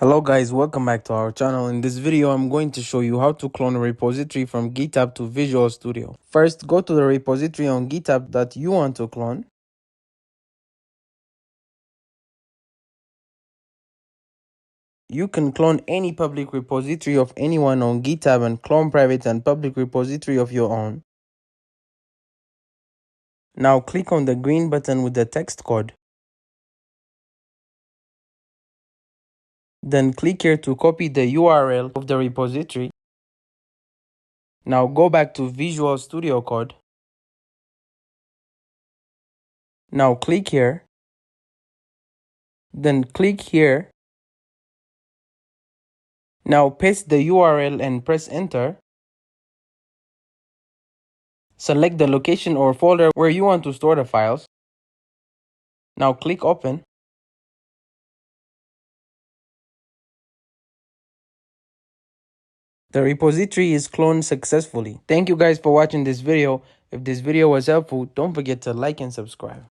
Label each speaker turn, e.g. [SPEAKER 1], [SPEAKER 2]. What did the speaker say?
[SPEAKER 1] Hello guys, welcome back to our channel. In this video, I'm going to show you how to clone a repository from GitHub to Visual Studio. First, go to the repository on GitHub that you want to clone. You can clone any public repository of anyone on GitHub and clone private and public repository of your own. Now click on the green button with the text code. Then click here to copy the URL of the repository. Now go back to Visual Studio Code. Now click here. Then click here. Now paste the URL and press enter. Select the location or folder where you want to store the files. Now click open. The repository is cloned successfully. Thank you guys for watching this video. If this video was helpful, don't forget to like and subscribe.